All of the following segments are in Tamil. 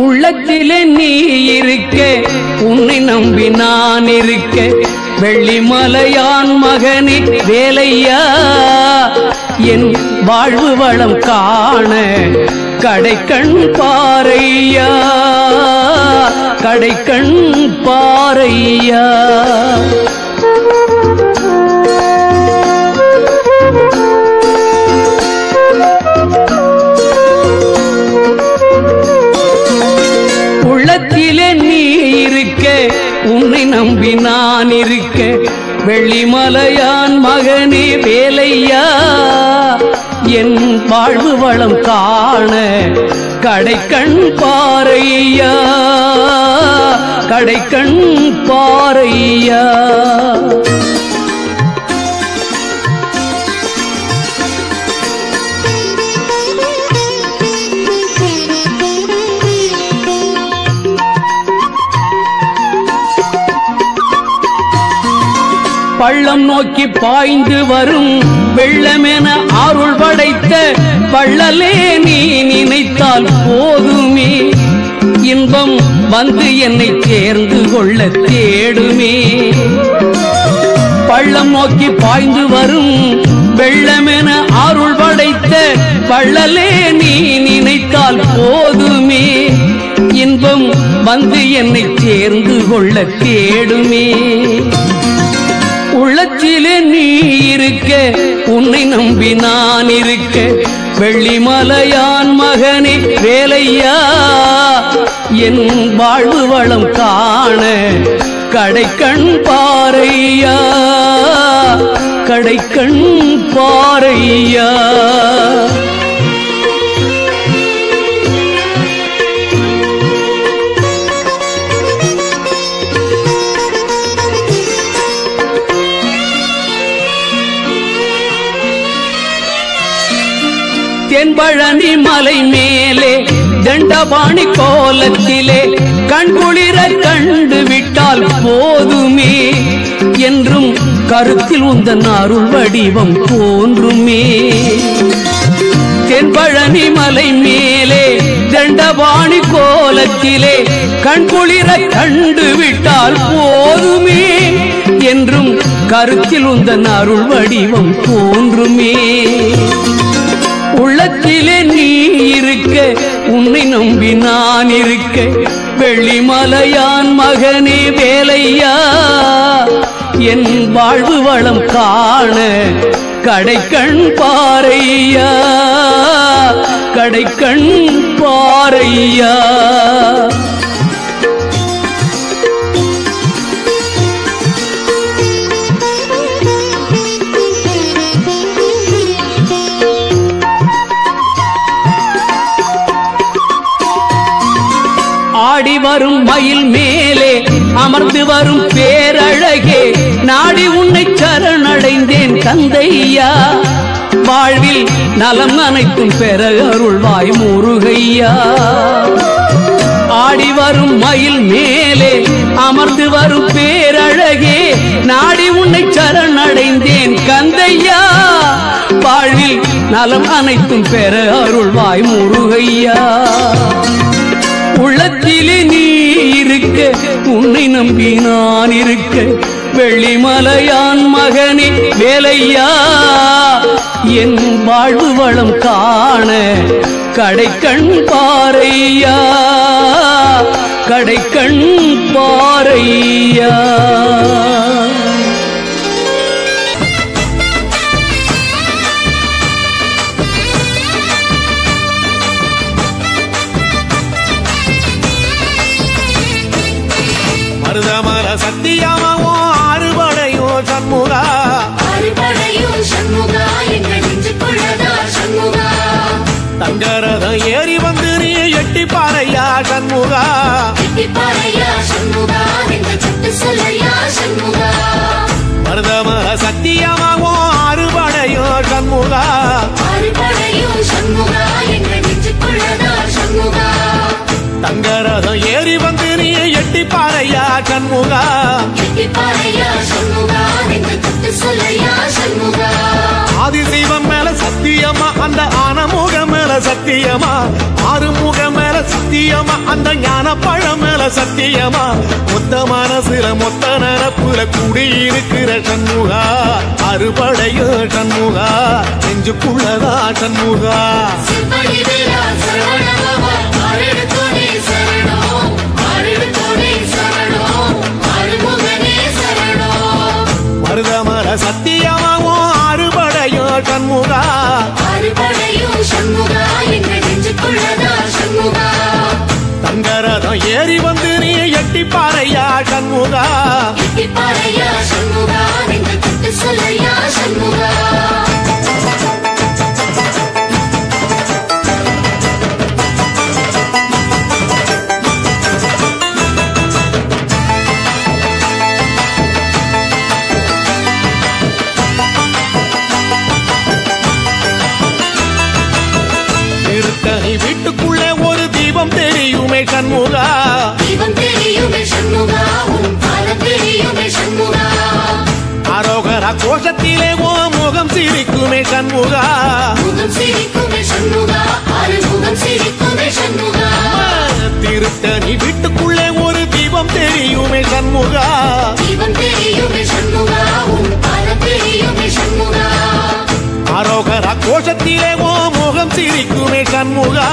உள்ளத்திலே நீ இருக்க உன்னை நம்பி நான் இருக்க வெள்ளிமலையான் மகனே வேலையா என் வாழ்வு வளம் காண கடைக்கண் பாரையா கடைக்கண் பாரையா உள்ளத்திலே நீ இருக்க உன்னை நம்பி நான் இருக்க வெள்ளிமலையான் மகனே வேலையா என் வாழ்வு வளம் காண கடைக்கண் பாரையா கடைக்கண் பாரையா பள்ளம் நோக்கி பாய்ந்து வரும் வெள்ளமென அருள் படைத்த வள்ளலே நீ நினைத்தால் போதுமே இன்பம் வந்து என்னை சேர்ந்து கொள்ள தேடுமே பள்ளம் நோக்கி பாய்ந்து வரும் வெள்ளமென அருள் படைத்த வள்ளலே நீ நினைத்தால் போதுமே இன்பம் வந்து என்னை சேர்ந்து கொள்ள தேடுமே உள்ளத்திலே நீ இருக்க உன்னை நம்பி நான் இருக்க வெள்ளிமலையான் மகனே வேலையா என் வாழ்வு வளம் காண கடைக்கண் பாரையா கடைக்கண் பாரையா தென்பழனி மலை மேலே தண்டபாணி கோலத்திலே கண்குளிர கண்டு விட்டால் போதுமே என்றும் கருத்தில் உந்தன் அருள் வடிவம் தோன்றுமே தென்பழனி மலை மேலே தண்டபாணி கோலத்திலே கண்குளிர கண்டு விட்டால் போதுமே என்றும் கருத்தில் உந்தன் அருள் வடிவம் தோன்றுமே உள்ளத்திலே நீ இருக்க உன்னை நம்பி நான் இருக்க வெள்ளிமலையான் மகனே வேலையா என் வாழ்வு வளம் காண கடைக்கண் பாரையா கடைக்கண் பாரையா ஆடி வரும் மயில் மேலே அமர்ந்து வரும் பேரழகே நாடி உன்னை சரணடைந்தேன் தந்தையா வாழ்வில் நலம் அனைத்தும் பெற அருள்வாய் முருகையா ஆடி வரும் மயில் மேலே அமர்ந்து வரும் பேரழகே நாடி உன்னை சரணடைந்தேன் கந்தையா வாழ்வில் நலம் அனைத்தும் பெற அருள்வாய் முருகையா உள்ளத்திலே நீ இருக்க உன்னை நம்பி நான் இருக்க வெள்ளிமலையான் மகனே வேலையா என் வாழ்வு வளம் காண கடைக்கண் பாரையா கடைக்கண் பாரையா மருதமர சத்தியமாவோ அறுபடையோ சண்முகா அறுபடையோ சண்முகா எங்கள் நெஞ்சுக்குள்ளதா சண்முகா தங்கரதம் ஏறி வந்து நீ எட்டிப்பாறையா சண்முகா எட்டிப்பாறையா சண்முகா எங்கள் சுட்டு சொல்லையா சண்முகா மருதமர சத்தியமாவோ அறுபடையோ சண்முகா அறுபடையோ சண்முகா எங்கள் நெஞ்சுக்குள்ளதா சண்முகா தங்கரதம் ஏறி வந்து நீ எட்டிப்பாறையா சண்முகா எட்டிப்பாறையா சண்முகா எங்கள் சுட்டு சொல்லையா சண்முகா ஆதிசைவம் மேல சத்தியமா அந்த ஆனமுக மேல சத்தியமா ஆறுமுக மேல சத்தியமா அந்த ஞான பழம் மேல சத்தியமா மொத்த மனசுல மொத்த நரப்புல குடியிருக்கிற சண்முகா அறுபடையோ சண்முகா நெஞ்சுக்குள்ளதா சண்முகா சிம்படி வீரா சரவணபவா ஆரெடுத்தோனே சரணம் ஆரெடுத்தோனே சரணம் ஆறுமுகனே சரணம் மருதமர சத்தியமாவோ அறுபடையோ சண்முகா ஆறுபடையோ சண்முகா எங்க நெஞ்சுக்குள்ளதா சண்முகா தங்கரதம் ஏறி வந்து நீ எட்டி பாறையா சண்முகா எட்டிப்பாறையா சண்முகா எங்க தொட்டு சொல்லையா சண்முகா நீ வீட்டுக்குள்ளே ஒரு தீபம் தெரியுமே சண்முகா தீபம் தெரியுமே சண்முகா உன் பாதம் தெரியுமே சண்முகா அரோகரா கோஷத்திலே ஓ முகம் சிரிக்குமே சண்முகா முகம் சிரிக்குமே சண்முகா ஆறுமுகம் சிரிக்குமே சண்முகா திருத்தணி வீட்டுக்குள்ளே ஒரு தீபம் தெரியுமே சண்முகா தீபம் தெரியுமே சண்முகா உன் பாதம் தெரியுமே சண்முகா அரோகரா கோஷத்திலே ஓ முகம் சிரிக்குமே சண்முகா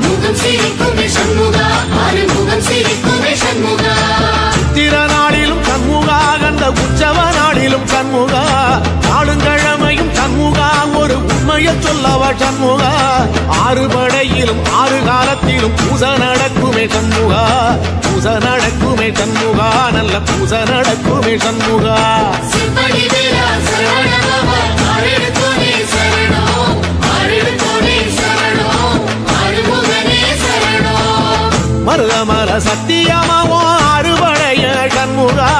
முகம் சிரிக்குமே சண்முகா ஆறுமுகம் சிரிக்குமே சண்முகா சித்திர நாளிலும் சண்முகா கந்த உற்சவ நாளிலும் சண்முகா நாளுங்கிழமையும் சண்முகா ஒரு உண்மையை சொல்லவா சண்முகா ஆறுபடையிலும் ஆறு காலத்திலும் பூசை நடக்குமே சண்முகா பூசை நடக்குமே சண்முகா நல்ல பூசை நடக்குமே சண்முகா சிம்படி வீரா சரவணபவா ஆரெடுத்தோனே சரணம் ஆரெடுத்தோனே சரணம் ஆறுமுகனே சரணம் மருதமர சத்தியமாவோ அறுபடைய சண்முகா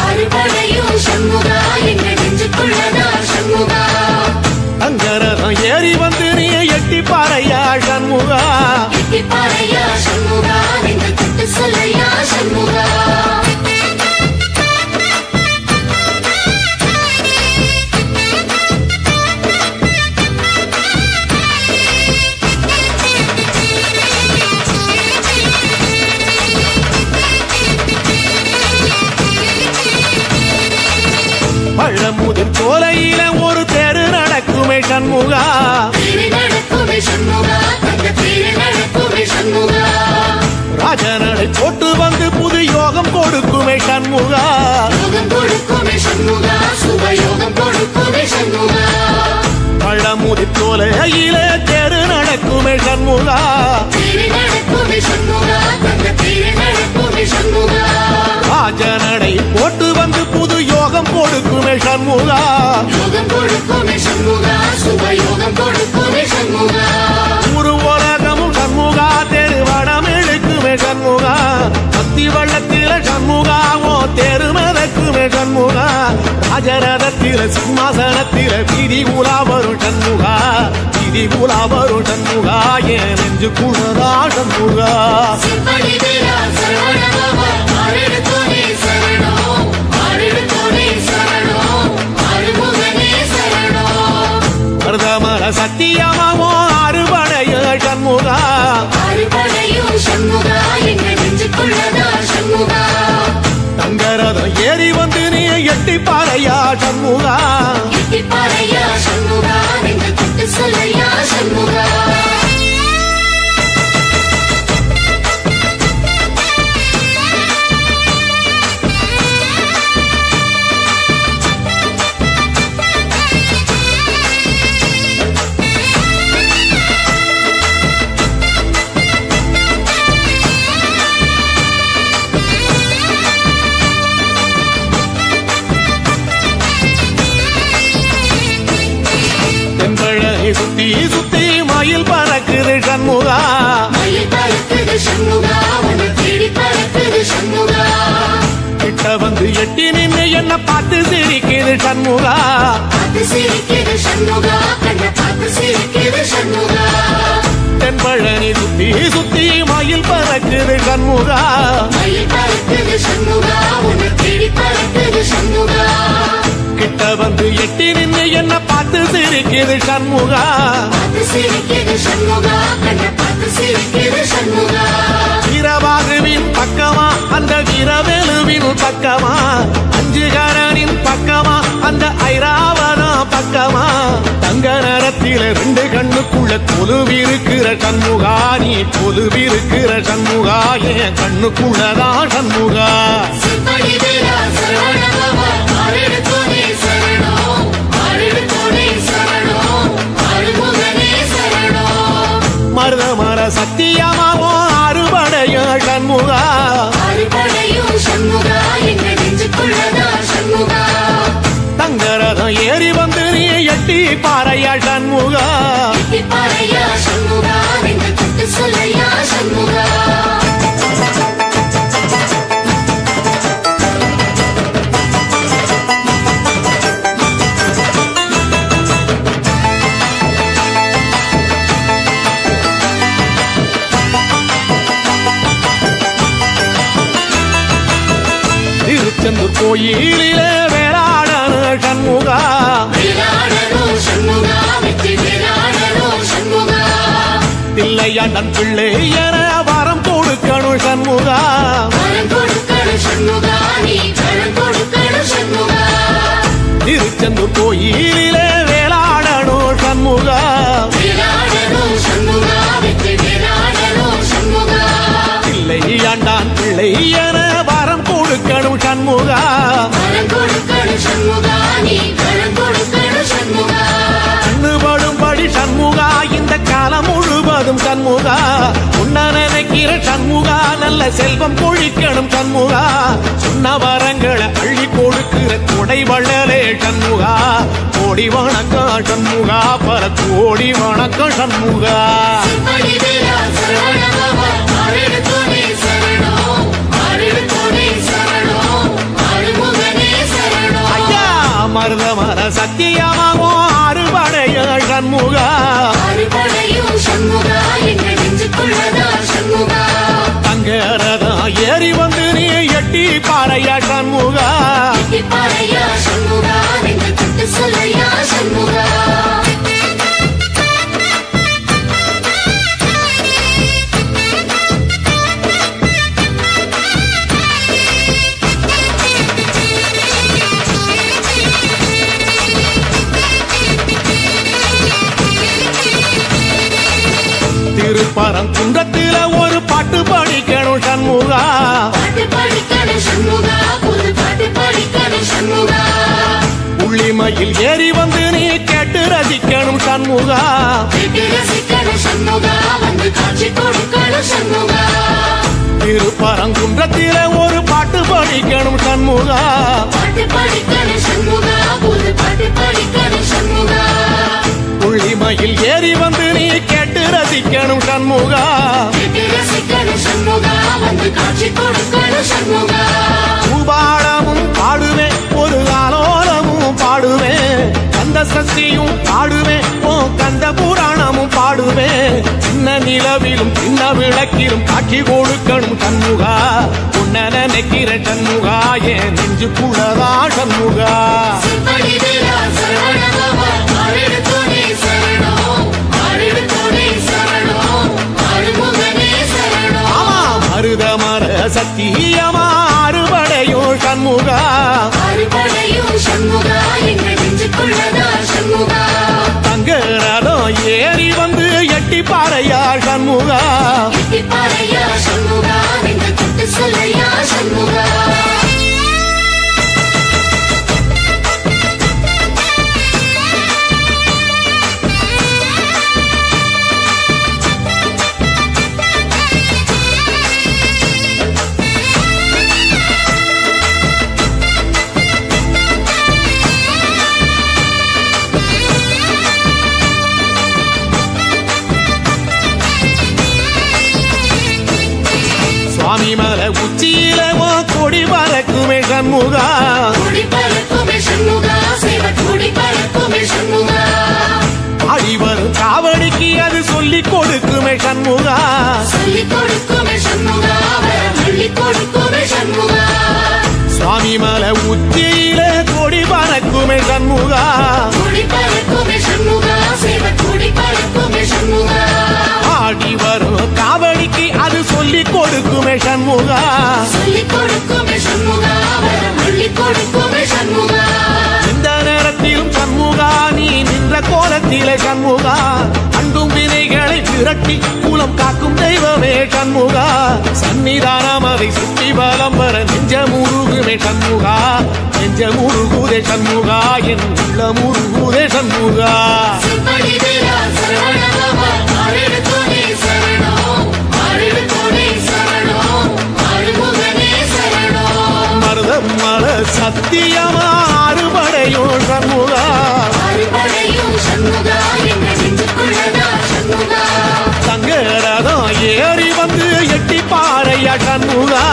ஆறுபடையோ சண்முகா எங்க நெஞ்சுக்குள்ளதா சண்முகா அங்கரதம் ஏறி வந்து நீ எட்டி பாறையா சண்முகா எட்டிப்பாறையா சண்முகா எங்க தொட்டு சொல்லையா சண்முகா பழமுதிர் சோலையில ஒரு தெரு நடக்குமே சண்முகா தேரு நடக்குமே சண்முகா தங்க தேரு நடக்குமே சண்முகா ராஜனடை போட்டு வந்து புது யோகம் கொடுக்குமே சண்முகா யோகம் கொடுக்குமே சண்முகா சுபயோகம் கொடுக்குமே சண்முகா பழமுதிர் சோலையில தெரு நடக்குமே சண்முகா தேரு நடக்குமே சண்முகா தங்க தேரு நடக்குமே சண்முகா ராஜனடை போட்டு வந்து புது யோகம் கொடுக்குமே சண்முகா யோகம் கொடுக்குமே சண்முகா சுபயோகம் கொடுக்குமே சண்முகா ஒரு உலகமும் சண்முகா தெருவடம் இழுக்குமே சண்முகா பக்தி வள்ளத்தில சண்முகாவோ தெரு மதக்குமே சண்முகா ராஜரதத்தில சிம்மாசனத்தில வீதி உலா வரும் சண்முகா வீதி உலா வரும் சண்முகா என் நெஞ்சு குளதா சண்முகா சிம்படி வீரா சரவணபவா ஆரெடுத்தோனே சரணம் ஆரெடுத்தோனே சரணம் ஆறுமுகனே சரணம் மருதமர சத்தியமாவோ அறுபடைய சண்முகா ஆறுபடையோ சண்முகா எங்க நெஞ்சுக்குள்ளதா சண்முகா தங்கரதம் ஏறி வந்து நீ எட்டி பாறையா சண்முகா எட்டிப்பாறையா சண்முகா எங்க தொட்டு சொல்லையா சண்முகா தென்பழகி சுத்தி சுத்தி மயில் பறக்குது சண்முகா மயில் பறக்குது சண்முகா உன்னை தேடி பறக்குது சண்முகா கிட்ட வந்து எட்டி நின்று என்ன பார்த்து சிரிக்குது சண்முகா பார்த்து சிரிக்குது சண்முகா கண்ணை பார்த்து சிரிக்குது சண்முகா தென்பழனி சுத்தி சுத்தி மயில் பறக்குது சண்முகா மயில் பறக்குது சண்முகா உன்னை தேடி பறக்குது சண்முகா கிட்ட வந்து எட்டி நின்று என்ன பார்த்து சிரிக்குது சண்முகா பார்த்து சிரிக்குது சண்முகா கண்ணை பார்த்து சிரிக்குது சண்முகா இரவா ரெண்டு கண்ணுக்குள்ள கொலுவிருக்கிற சண்முகா நீ கொலுவிருக்கிற சண்முகா என் கண்ணுக்குள்ளதான் சண்முகா மருத மர சத்தியமாவோ அறுபடைய சண்முகா தங்கரதம் ஏறி வந்து நீ எட்டி பாறையா சண்முகா திருச்செந்தூர் கோயிலிலே வேளாடன சண்முகா தில்லையாண்டன் பிள்ளை என வரம் கொடுக்கணும் சண்முகா திருச்செந்தூர் கோயிலிலே வேளாடணும் சண்முகா தில்லையாண்டான் பிள்ளை என வரம் கொடுக்கணும் சண்முகா கண்ணுபடும்படி சண்முகா இந்த காலம் முழுவதும் சண்முகா உன்ன நினைக்கிற சண்முகா நல்ல செல்வம் கொழிக்கணும் சண்முகா சொன்ன வரங்களை அள்ளி கொடுக்கிற கொடை வள்ளலே சண்முகா கோடி வணக்கம் சண்முகா பல கோடி வணக்கம் சண்முகா மருத மர சத்தியமாவோ அறுபடைய சண்முகா தங்கரதா ஏறி வந்து நீ எட்டி பாறையா சண்முகா திருப்பரங்குன்றத்தில ஒரு பாட்டு படிக்கணும் சண்முகா உள்ளிமையில் ஏறி வந்து நீ கேட்டு ரசிக்கணும் சண்முகா திருப்பரங்குன்றத்தில ஒரு பாட்டு படிக்கணும் சண்முகா உள்ளிமையில் ஏறி வந்து நீ கேட்டு ரசிக்கணும் சண்முகா பூபாடமும் பாடுவேன் ஒரு ஆலோலமும் பாடுவேன் கந்த சக்தியும் பாடுவேன் ஓ கந்த புராணமும் பாடுவேன் சின்ன நிலவிலும் சின்ன விளக்கிலும் காட்சி கொடுக்கணும் சண்முகா உன்ன நினைக்கிற சண்முகா என் நெஞ்சுக்குள்ளதா சண்முகா மருத மர சத்தியமா அறுபடையோ சண்முகா தங்கரதம் ஏறி வந்து எட்டி பாறையா சண்முகா சுவாமி மலை உச்சியில கொடி பறக்குமே சண்முகா ஆடி வரும் காவடிக்கு அது சொல்லி கொடுக்குமே சண்முகா சுவாமி மலை உச்சியில கொடி பறக்குமே சண்முகா ஆடி வரும் காவடிக்கு அது சொல்லி கொடுக்குமே சண்முகா இந்த நேரத்திலும் சண்முகா நீ நின்ற கோலத்தில் குளத்திலே சண்முகா அண்டும் வினைகளை விரட்டி குலம் காக்கும் தெய்வமே சண்முகா சன்னிதானம் அதை சுற்றி பலம் வர நெஞ்சமுருகுமே சண்முகா நெஞ்சமுருகுதே சண்முகா என் உள்ளமுருகுதே சண்முகா மருதம் மல சத்தியமா அறுபடையும் சண்முகா தங்கரதம் ஏறி வந்து எட்டி பாறையா சண்முகா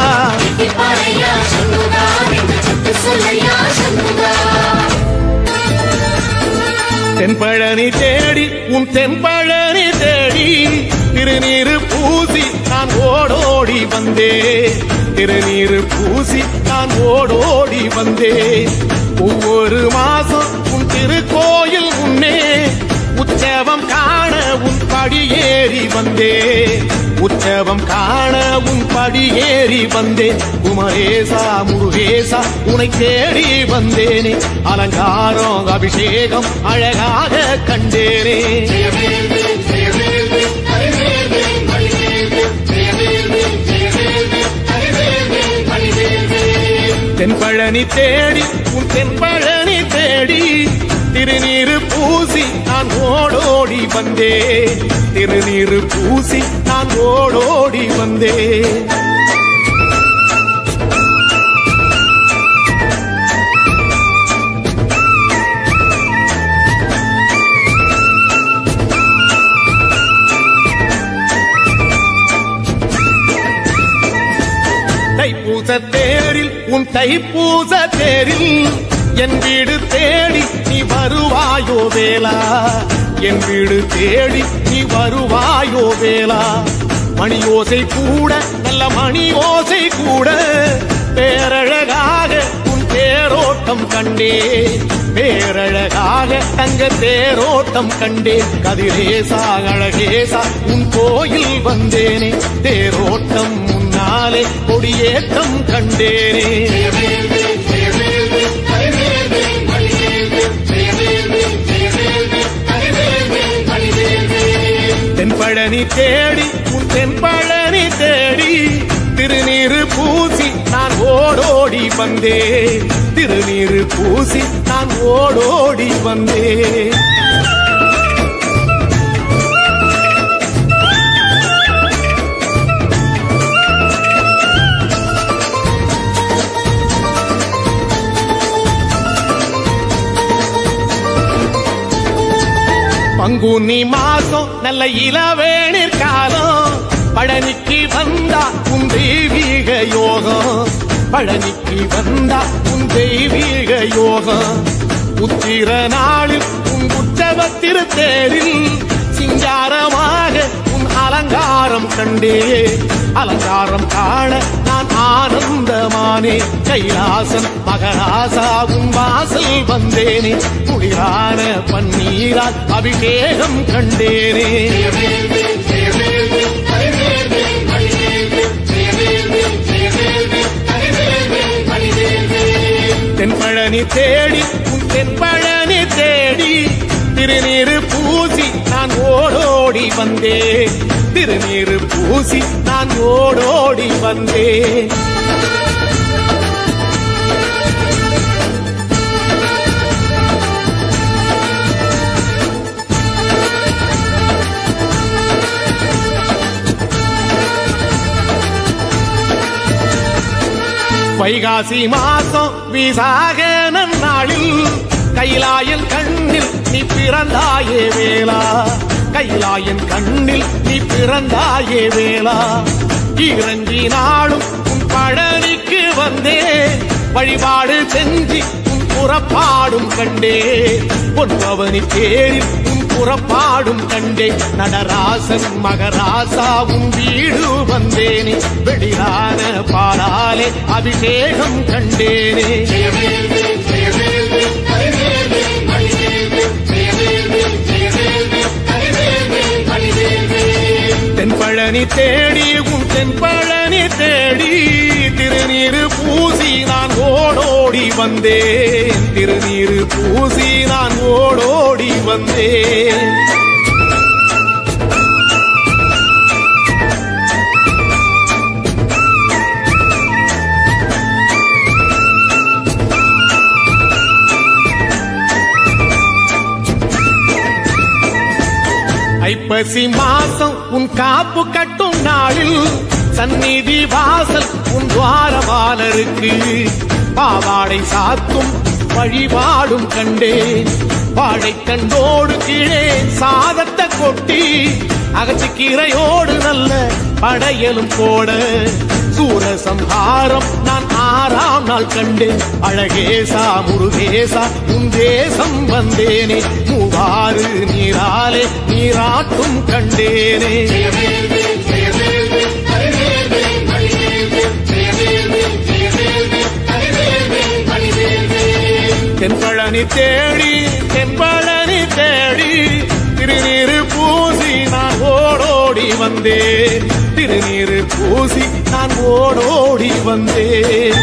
தென்பழனி தேடி உன் தென்பழனி தேடி திருநீரு பூசி நான் ஓடோடி வந்தே திருநீரு பூசி நான் ஓடோடி வந்தே ஒவ்வொரு மாசம் உன் திருக்கோயில் முன்னே உற்சவம் காண உன் படியேறி வந்தே உற்சவம் காண உன் படியேறி வந்தே குமரேசா முருகேசா உனை தேடி வந்தேனே அலங்காரம் அபிஷேகம் அழகாக கண்டேனே தென்பழனி தேடி உன் தென்பழனி தேடி திருநீரு பூசி நான் ஓடோடி வந்தே திருநீரு பூசி நான் ஓடோடி வந்தே தைப்பூச தேரில் உன் தைப்பூச தேரில் என் வீடு தேடி நீ வருவாயோ வேளா என் வீடு தேடி நீ வருவாயோ வேளா மணி ஓசை கூட நல்ல மணி ஓசை கூட பேரழகாக உன் தேரோட்டம் கண்டே பேரழகாக தங்க தேரோட்டம் கண்டே கதிரேசா அழகேசா உன் கோயில் வந்தேனே தேரோட்டம் முன்னாலே கொடியேற்றம் கண்டேனே தென்பழனி தேடி உன் தென்பழனி தேடி திருநீரு பூசி நான் ஓடோடி வந்தே திருநீரு பூசி நான் ஓடோடி வந்தே பங்குனி மாசம் நல்ல இளவேணிற் காலம் பழனிக்கு வந்தா உன் தெய்வீக யோகம் பழனிக்கு வந்தா உன் தெய்வீக யோகம் உத்திர நாளில் உன் உற்சவ திருத்தேரில் சிங்காரமாக உன் அலங்காரம் கண்டே அலங்காரம் காண நான் ஆனந்தமானே கைலாசன் மகராசா உன் வாசல் வந்தேனே குளிரான பன்னீரால் அபிஷேகம் கண்டேனே தென்பழனி தேடி உன் தென்பழனி தேடி திருநீரு பூசி நான் ஓடோடி வந்தே திருநீரு பூசி நான் ஓடோடி வந்தே வைகாசி மாசம் விசாக நன்னாளில் கைலாயன் கண்ணில் நீ பிறந்தாயே வேளா கைலாயன் கண்ணில் நீ பிறந்தாயே வேளா இறங்கி நாளும் உன் பழனிக்கு வந்தே வழிபாடு செஞ்சு உன் புறப்பாடும் கண்டே பொன்பவனி தேரில் உன் புறப்பாடும் கண்டே நடராசன் மகராசா உன் வீடு வந்தேனே வெளியான பாலாலே அபிஷேகம் கண்டேனே தென்பழனி தென்பழனி தேடி உன் தென்பழனி தேடி திருநீரு பூசி நான் ஓடோடி வந்தேன். திருநீரு பூசி நான் ஓடோடி வந்தேன். ஐப்பசி மாசம் உன் காப்பு கட்டும் நாளில் சந்நிதி வாசல் உன் துவாரபாலருக்கு பாவாடை சாத்தும் வழிபாடும் கண்டேன். வாழை கண்டோடு கீழே சாதத்தை கொட்டி அகச்சிக்கீரையோடு நல்ல படையலும் போட சூரசம்ஹாரம் நான் 6ஆம் நாள் கண்டேன். அழகேசா முருகேசா உன் தேசம் வந்தேனே. மூவாறு நீராலே நீராட்டும் கண்டேனே. தென்பழனி தேடி தென்பழனி தேடி திருநீரு பூசி நான் ஓடோடி வந்தேன். திருநீரு பூசி நான் ஓடோடி வந்தேன்.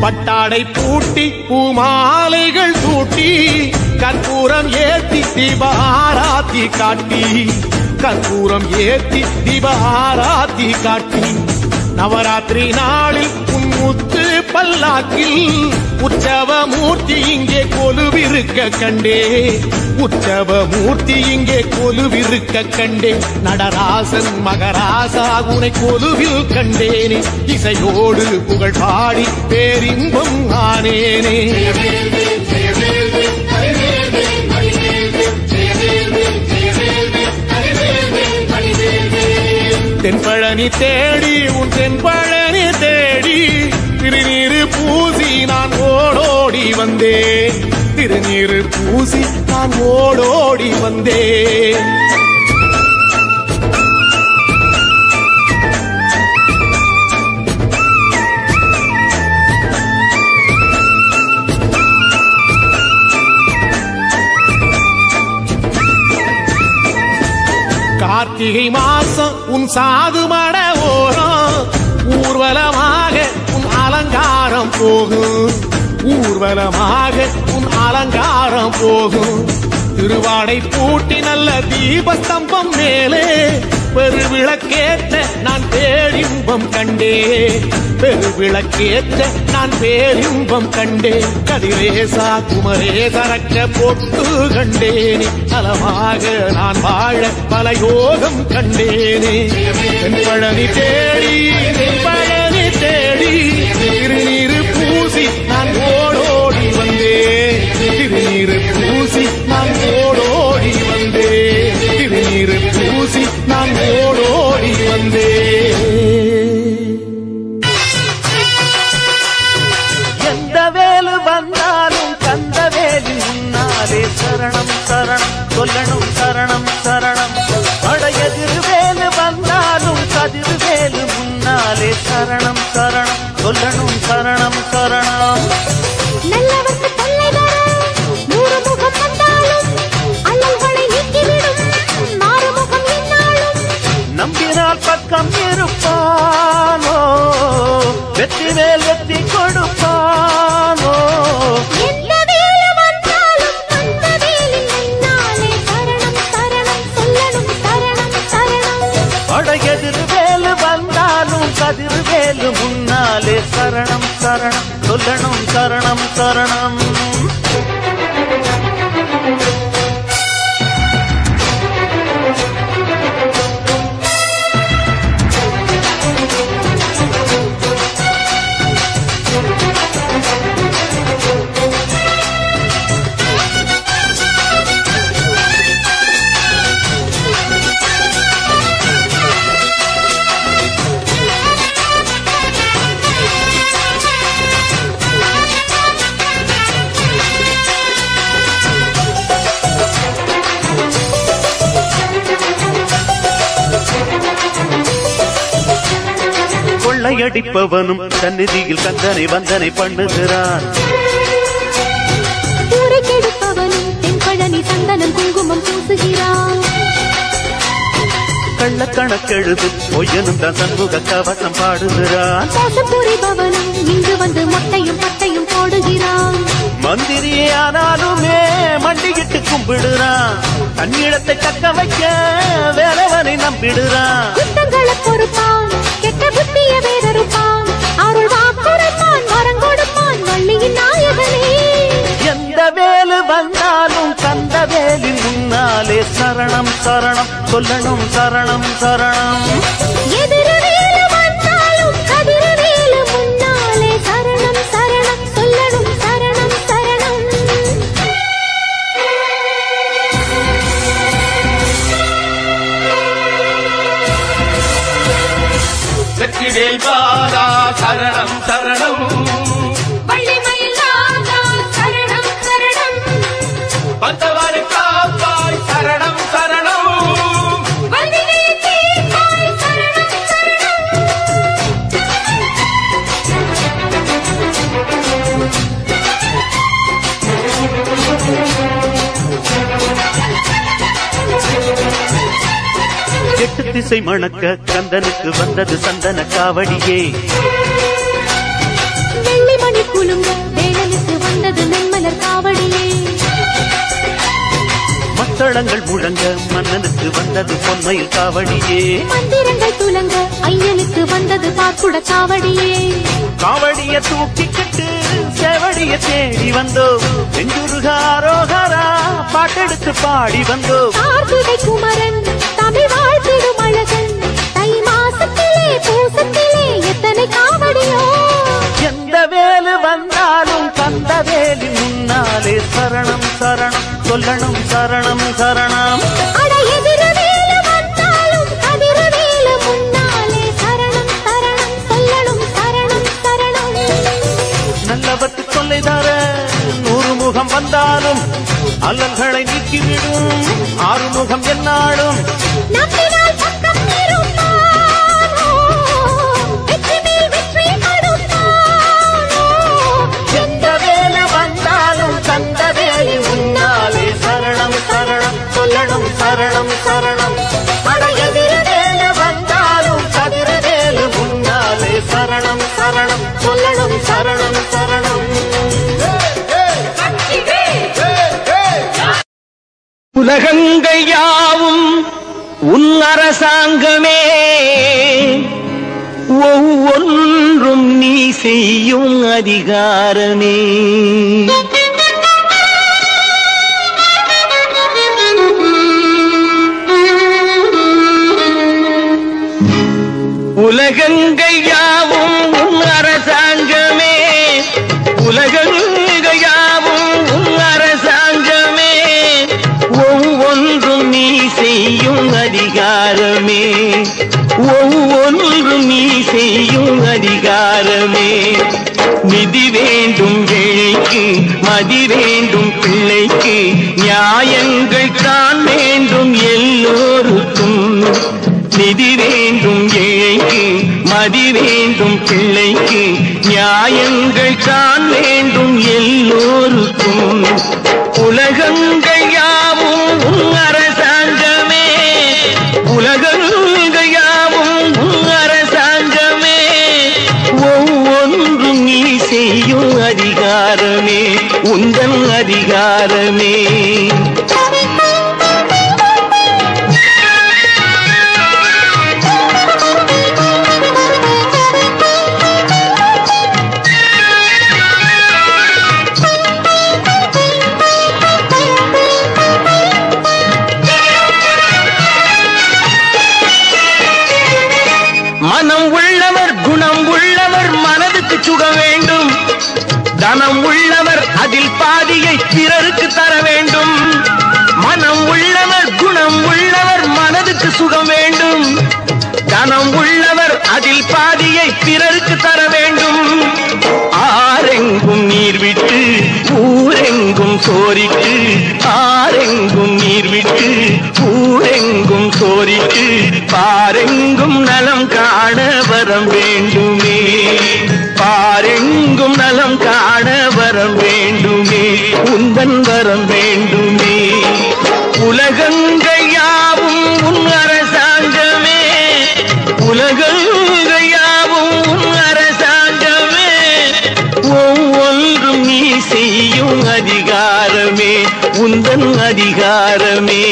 பட்டாடை பூட்டி பூமாலைகள் சூட்டி கற்பூரம் ஏத்தி தீபாராத்தி காட்டி கற்பூரம் ஏத்தி தீபாராத்தி காட்டி நவராத்திரி நாளில் முத்து பல்லாக்கில் உற்சவ மூர்த்தி இங்கே கொலுவிருக்க கண்டே. உற்சவ மூர்த்தி இங்கே கொலுவிருக்க கண்டே. நடராசன் மகராசா உனை கொலுவில் கண்டேனே. இசையோடு புகழ் பாடி பேரின்பம் ஆனேனே. தென்பழனி தேடி உன் தென்பழனி தேடி திருநீரு பூசி நான் ஓடோடி வந்தேன். திருநீரு பூசி நான் ஓடோடி வந்தேன். கார்த்திகை மாசம் உன் சாது மட ஓரம் ஊர்வலமாக உன் அலங்காரம் போகும். ஊர்வலமாக உன் அலங்காரம் போகும். திருவாடை பூட்டி நல்ல தீபஸ்தம்பம் மேலே பெருவிளக்கேற்ற நான் பேரின்பம் கண்டே. பெருவிளக்கேற்ற நான் பேரின்பம் கண்டே. கதிரேசா குமரேசரக்க பொட்டு கண்டேனே. நலமாக நான் வாழ பல யோகம் கண்டேனே. தென்பழனி தேடி தென்பழனி தேடி திருநீரு பூசி நான் ஓடோடி வந்தேன். திருநீரு பூசி நான் ஓடோடி வந்தேன். திருநீரு பூசி நான் ஓடோடி வந்தேன். எந்த வேலு வந்தாலும் கந்த வேலி முன்னாலே சரணம் சரணம் சொல்லணும் சரணம் சரணம். அடையதிரு வேலு வந்தாலும் கதிரு வேலு முன்னாலே சரணம் சரணம் சொல்லணும் சரணம் சரணம். நல்லவர்க்கு தொல்லை வரும் 100 முகம் வந்தாலும் அல்லல்களை நீக்கிவிடும் மாறுமுகம் என்னாலும். நம்பினால் பக்கம் இருப்பானோ வெற்றி மேல் வெற்றி கொடுப்பானோ. எந்த வேலு வந்தாலும் அந்த வேலின் முன்னாலே சரணம் சரணம் சொல்லணும் சரணம் சரணம். அடையதிரு வேலு வந்தாலும் கதிரு வேலு முன்னாலே சரணம் சரணம் சொல்லணும் சரணம் சரணம். கொள்ளையடிப்பவனும் சந்நிதியில் கந்தனை வந்தனை பண்ணுகிறான். ஊரை கெடுப்பவனும் தென்பழனி சந்தனம் குங்குமம் பூசுகிறான். கள்ளக்கணக்கெழுது பொய்யனும் தான் சண்முக கவசம் பாடுகிறான். மோசம் புரிபவனும் இங்கு வந்து மொட்டையும் பட்டையும் போடுகிறான். மந்திரியே ஆனாலுமே மண்டிகிட்டு கும்பிடுறான். தன்னிடத்தை தக்க வைக்க வேலவனை நம்பிடுறான். குத்தங்களை பொறுப்பான், கெட்ட புத்திய வேறறுப்பான். அருள் வாக்குரைப்பான், வரம் கொடுப்பான் வள்ளியின் நாயகனே. எந்த வேலு வந்தாலும் கந்த வேலின் முன்னாலே சரணம் சரணம் சொல்லணும் சரணம் சரணம். எதிரவேலு வந்தாலும் கதிரவேலு முன்னாலே சரணம் சரணம் சொல்லணும் சரணம் சரணம். வெற்றிவேல் பாலா சரணம் சரணம். வள்ளிமயிலாதா சரணம் சரணம். வந்தவரை காப்பாய் சரணம் சரணம். வல்வினை தீர்ப்பாய் சரணம் சரணம். எட்டு திசை மணக்க கந்தனுக்கு வந்தது சந்தன காவடியே. வெள்ளிமணி குலுங்க வேலனுக்கு வந்தது நென்மலர் காவடியே. மத்தளங்கள் முழங்க மன்னனுக்கு வந்தது பொன்மயில் காவடியே. மந்திரங்கள் துலங்க ஐயனுக்கு வந்தது பாக்குட காவடியே. காவடிய தூக்கிக்கிட்டு செவடிய தேடி வந்தோம். செங்குருகாரோகரா பாட்டெடுத்து பாடி வந்தோம். கார்த்திகை குமரன் தமிழ் வாழ்த்திடும் அழகன். தை மாசத்திலே பூசத்திலே எத்தனை காவடியோ. எந்த வேலு வந்தாலும் கந்த வேலின் முன்னாலே சரணம் சரணம் சொல்லணும் சரணம் சரணம். அட எதிரவேலு வந்தாலும் கதிரவேலு முன்னாலே சரணம் சரணம் சொல்லணும் சரணம் சரணம். நல்லவத்து கொள்ளை தர 100 முகம் வந்தாலும் அல்லல்களை நீக்கிவிடும் ஆறுமுகம் என்னாலும். நம்பினால் பக்கம் இருப்பானோ, வெற்றி மேல் வெற்றி கொடுப்பானோ. எந்த வேலு வந்தாலும் கந்த வேலி முன்னாலே சரணம் சரணம் சொல்லணும் சரணம் சரணம். அட எதிரவேலு வந்தாலும் கதிரவேலு முன்னாலே சரணம் சரணம் சொல்லணும் சரணம் சரணம். உலகங்கள் யாவும் உன் அரசாங்கமே, ஒவ்வொன்றும் நீ செய்யும் அதிகாரமே. உலகங்கள் யாவும் உன் அரசாங்கமே, உலகங்கள் யாவும் உன் அரசாங்கமே, ஒவ்வொன்றும் நீ செய்யும் அதிகாரமே, ஒவ்வொன்றும் நீ செய்யும் அதிகாரமே. நிதி வேண்டும் ஏழைக்கு, மதி வேண்டும் பிள்ளைக்கு, நியாயங்கள் தான் வேண்டும் எல்லோருக்கும். நிதி வேண்டும் ஏழைக்கு, மதி வேண்டும் பிள்ளைக்கு, நியாயங்கள் தான் வேண்டும் எல்லோருக்கும். உலகங்கள் யாவும் உன் அரசாங்கமே, உலகங்கள் யாவும் உன் அரசாங்கமே, ஒவ்வொன்றும் நீ செய்யும் அதிகாரமே, உந்தன் அதிகாரமே. மனம் உள்ளவர் குணம் உள்ளவர் மனதுக்கு சுக வேண்டும். தனம் உள்ளவர் அதில் பாதியை பிறருக்கு தர வேண்டும். மனம் உள்ளவர் குணம் உள்ளவர் மனதுக்கு சுகம் வேண்டும். தனம் உள்ளவர் அதில் பாதியை பிறருக்கு தர வேண்டும். ஆரெங்கும் நீர் விட்டு ஊரெங்கும் பாரெங்கும் சோரிட்டு ஆரெங்கும் நீர் விட்டு ஊரெங்கும் சோரிட்டு பாரெங்கும் நலம் காண வரம் வேண்டுமே பாரெங்கும் நலம் காண வரம் வேண்டுமே உந்தன் வரம் வேண்டுமே உலகங்கள் யாவும் உன் அரசாங்கமே உலகங்கள் யாவும் உன் அரசாங்கமே ஒவ்வொன்றும் நீ செய்யும் அதிகாரமே உந்தன் அதிகாரமே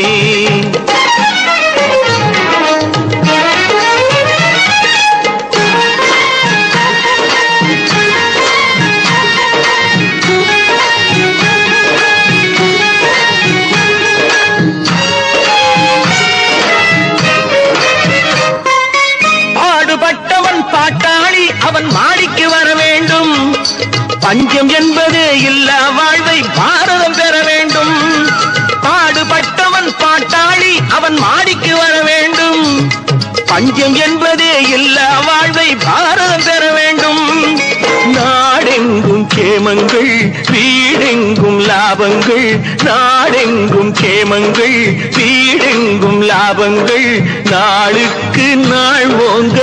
பாட்டாளி அவன் மாடிக்கு வர வேண்டும் பஞ்சம் என்பதே இல்லா வாழ்வை பாரதம் பெற வேண்டும் பாடுபட்டவன் பாட்டாளி அவன் மாடிக்கு வர வேண்டும் பஞ்சம் என்பதே இல்லா வாழ்வை பாரதம் பெற வேண்டும் நாடெங்கும் கேமங்கள் வீடெங்கும் லாபங்கள் நாடெங்கும் கேமங்கள் வீடெங்கும் லாபங்கள் நாளுக்கு நாள் ஓங்க